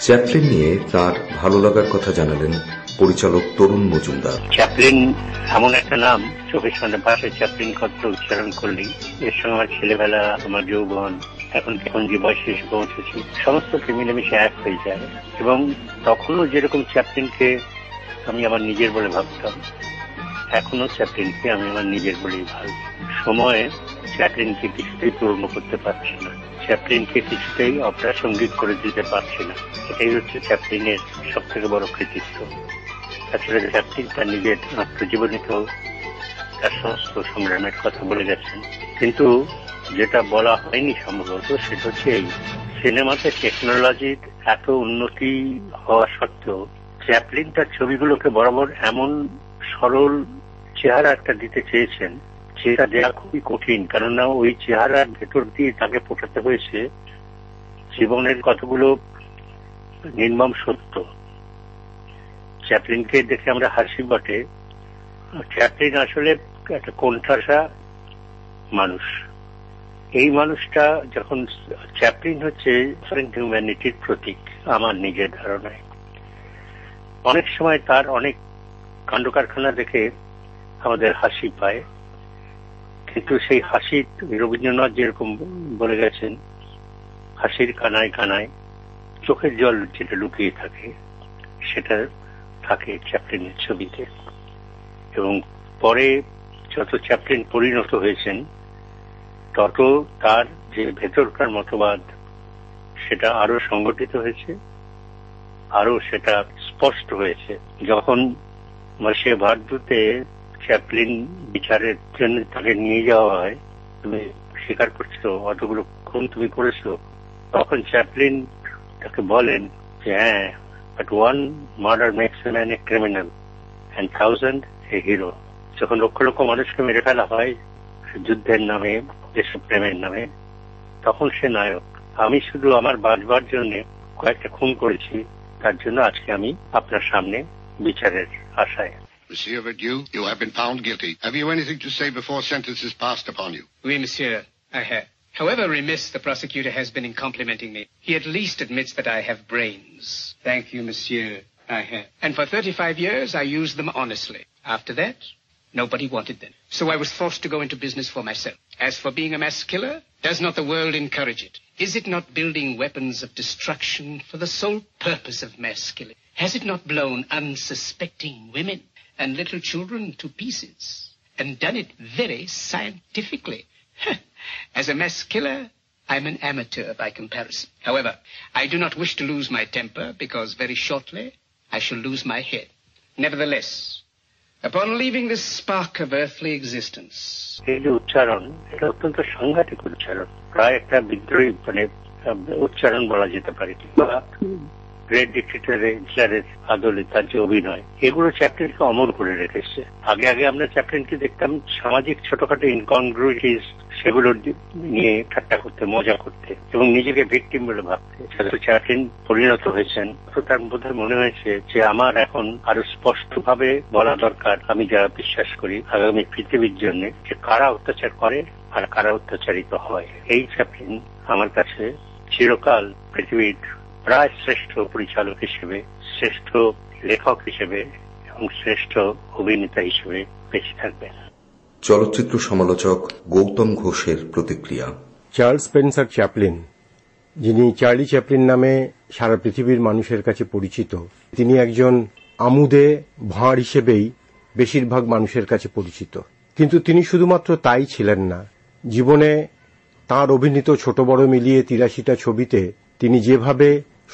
Chaplin নিয়ে তার ভালো লাগার কথা জানালেন পরিচালক তরুণ মজুমদার। চ্যাপলিন এমন একটা নাম, চোখের সামনে ভাষায় চ্যাপলিন কথা উচ্চারণ করলেই এর সঙ্গে আমার ছেলেবেলা, আমার যৌবন, এখন যে বয়সে এসে পৌঁছেছি, সমস্ত মিলেমিশে এক হয়ে যায়। এবং তখনও যেরকম চ্যাপলিনকে আমি আমার নিজের বলে ভাবতাম, এখনো চ্যাপলিনকে আমি আমার নিজের বলেই ভাবি। সময়ে চ্যাপলিনকে কিছুতেই পূর্ণ করতে পারছি না, চ্যাপলিনকে কিছুতেই অপ্রাসঙ্গিক করে দিতে পারছি না। এটাই হচ্ছে চ্যাপলিনের সব থেকে বড় কৃতিত্ব। আসলে চ্যাপলিন তার নিজের আত্মজীবনীতেও তার সমস্ত সংগ্রামের কথা বলে গেছেন, কিন্তু যেটা বলা হয়নি সম্ভবত সেটা হচ্ছে এই সিনেমাতে টেকনোলজির এত উন্নতি হওয়া সত্ত্বেও চ্যাপলিন তার ছবিগুলোকে বরাবর এমন সরল চেহারা একটা দিতে চেয়েছেন, সেটা দেওয়া খুবই কঠিন। কেননা ওই চেহারার ভেতর দিয়ে তাকে পোষাতে হয়েছে জীবনের কতগুলো নির্মম সত্য। চ্যাপলিনকে দেখে আমরা হাসি বটে, চ্যাপলিন আসলে একটা কোণঠাসা মানুষ। এই মানুষটা যখন চ্যাপলিন হচ্ছে হিউম্যানিটির প্রতীক আমার নিজের ধারণায়। অনেক সময় তার অনেক কাণ্ড কারখানা দেখে আমাদের হাসি পায়, কিন্তু সেই হাসি রবীন্দ্রনাথ যেরকম বলে গেছেন, হাসির কানায় কানায় চোখের জল যেটা লুকিয়ে থাকে সেটা থাকে চ্যাপলিনের ছবিতে। এবং পরে যত চ্যাপলিন পরিণত হয়েছেন তত তার যে ভেতরকার মতবাদ সেটা আরো সংগঠিত হয়েছে, আরো সেটা স্পষ্ট হয়েছে। যখন সে ভারদূতে চ্যাপলিন বিচারের জন্য তাকে নিয়ে যাওয়া হয়, তুমি স্বীকার করছো অতগুলো খুন তুমি করেছো, তখন চ্যাপলিন তাকে বলেন যে হ্যাঁ, but one murder makes a man a criminal and 1000 a hero. যখন লক্ষ লক্ষ মানুষকে মেরে ফেলা হয় যুদ্ধের নামে, দেশপ্রেমের নামে, তখন সে নায়ক। আমি শুধু আমার বাঁচবার জন্য কয়েকটা খুন করেছি, তার জন্য আজকে আমি আপনার সামনে বিচারের আশায়। Monsieur Verdieu, you have been found guilty. Have you anything to say before sentence is passed upon you? Oui, monsieur, I have. However remiss the prosecutor has been in complimenting me, he at least admits that I have brains. Thank you, monsieur, I have. And for 35 years I used them honestly. After that, nobody wanted them. So I was forced to go into business for myself. As for being a mass killer, does not the world encourage it? Is it not building weapons of destruction for the sole purpose of mass killing? Has it not blown unsuspecting women and little children to pieces, and done it very scientifically? As a mass killer, I'm an amateur by comparison. However, I do not wish to lose my temper, because very shortly I shall lose my head. Nevertheless, upon leaving this spark of earthly existence, এই যে উচ্চারণ, এটা অত্যন্ত সাংঘাতিক উচ্চারণ, প্রায় একটা বিদ্রোহী উচ্চারণ বলা যেতে পারে। গ্রেট ডিক্টেটরের হিটলারের আদলে তার যে অভিনয়, এগুলো চ্যাপলিনকে অমর করে রেখেছে। আগে আগে আমরা চ্যাপলিনকে দেখতাম সামাজিক ছোটখাটো ইনকনগ্রুইটিস, সেগুলো নিয়ে ঠাট্টা করতে, মজা করতে এবং নিজেকে ভিকটিম বলে ভাবতে। চ্যাপলিন পরিণত হয়েছেন তো তার মধ্যে মনে হয়েছে যে আমার এখন আরো স্পষ্ট ভাবে বলা দরকার, আমি যারা বিশ্বাস করি আগামী পৃথিবীর জন্য, যে কারা অত্যাচার করে আর কারা অত্যাচারিত হয়। এই চ্যাপলিন আমার কাছে চিরকাল পৃথিবীর প্রায় শ্রেষ্ঠ পরিচালক হিসেবে, শ্রেষ্ঠ লেখক হিসেবে এবং শ্রেষ্ঠ অভিনেতা হিসেবে বেঁচে থাকবেন। চলচ্চিত্র সমালোচক গৌতম ঘোষের প্রতিক্রিয়া। চার্লস স্পেন্সার চ্যাপলিন, যিনি চার্লি চ্যাপলিন নামে সারা পৃথিবীর মানুষের কাছে পরিচিত, তিনি একজন আমুদে ভাঁড় হিসেবেই বেশিরভাগ মানুষের কাছে পরিচিত। কিন্তু তিনি শুধুমাত্র তাই ছিলেন না। জীবনে তাঁর অভিনীত ছোট বড় মিলিয়ে ৮৩টা ছবিতে তিনি যেভাবে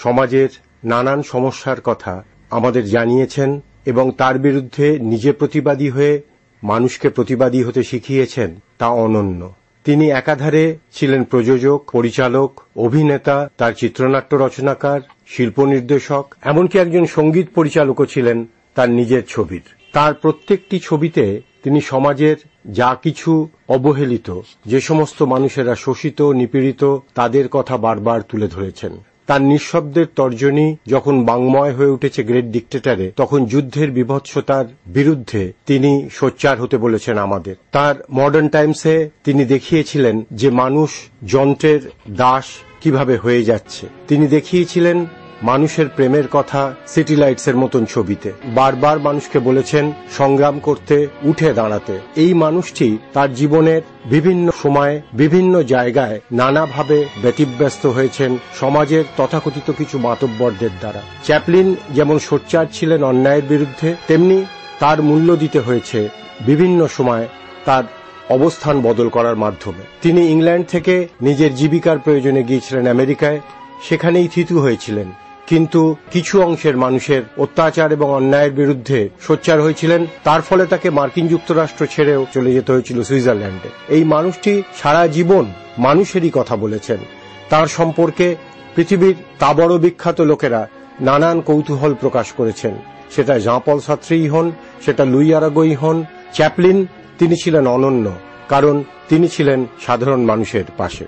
সমাজের নানান সমস্যার কথা আমাদের জানিয়েছেন এবং তার বিরুদ্ধে নিজে প্রতিবাদী হয়ে মানুষকে প্রতিবাদী হতে শিখিয়েছেন, তা অনন্য। তিনি একাধারে ছিলেন প্রযোজক, পরিচালক, অভিনেতা, তার চিত্রনাট্য রচনাকার, শিল্প নির্দেশক, এমনকি একজন সঙ্গীত পরিচালকও ছিলেন তার নিজের ছবির। তার প্রত্যেকটি ছবিতে তিনি সমাজের যা কিছু অবহেলিত, যে সমস্ত মানুষেরা শোষিত, নিপীড়িত, তাদের কথা বারবার তুলে ধরেছেন। তার নিঃশব্দের তর্জনী যখন বাংময় হয়ে উঠেছে গ্রেট ডিক্টেটরে, তখন যুদ্ধের বীভৎসতার বিরুদ্ধে তিনি সোচ্চার হতে বলেছেন আমাদের। তার মডার্ন টাইমসে তিনি দেখিয়েছিলেন যে মানুষ যন্ত্রের দাস কিভাবে হয়ে যাচ্ছে। তিনি দেখিয়েছিলেন মানুষের প্রেমের কথা সিটি লাইটসের মতন ছবিতে। বারবার মানুষকে বলেছেন সংগ্রাম করতে, উঠে দাঁড়াতে। এই মানুষটি তার জীবনের বিভিন্ন সময়ে বিভিন্ন জায়গায় নানাভাবে ব্যতিব্যস্ত হয়েছেন সমাজের তথাকথিত কিছু মাতব্বরদের দ্বারা। চ্যাপলিন যেমন সোচ্চার ছিলেন অন্যায়ের বিরুদ্ধে, তেমনি তার মূল্য দিতে হয়েছে বিভিন্ন সময় তার অবস্থান বদল করার মাধ্যমে। তিনি ইংল্যান্ড থেকে নিজের জীবিকার প্রয়োজনে গিয়েছিলেন আমেরিকায়, সেখানেই থিতু হয়েছিলেন, কিন্তু কিছু অংশের মানুষের অত্যাচার এবং অন্যায়ের বিরুদ্ধে সোচ্চার হয়েছিলেন। তার ফলে তাকে মার্কিন যুক্তরাষ্ট্র ছেড়েও চলে যেতে হয়েছিল সুইজারল্যান্ডে। এই মানুষটি সারা জীবন মানুষেরই কথা বলেছেন। তার সম্পর্কে পৃথিবীর তা বড় বিখ্যাত লোকেরা নানান কৌতূহল প্রকাশ করেছেন, সেটা জাঁ পল সার্ত্রেই হন, সেটা লুই আরাগোই হন। চ্যাপলিন তিনি ছিলেন অনন্য, কারণ তিনি ছিলেন সাধারণ মানুষের পাশে।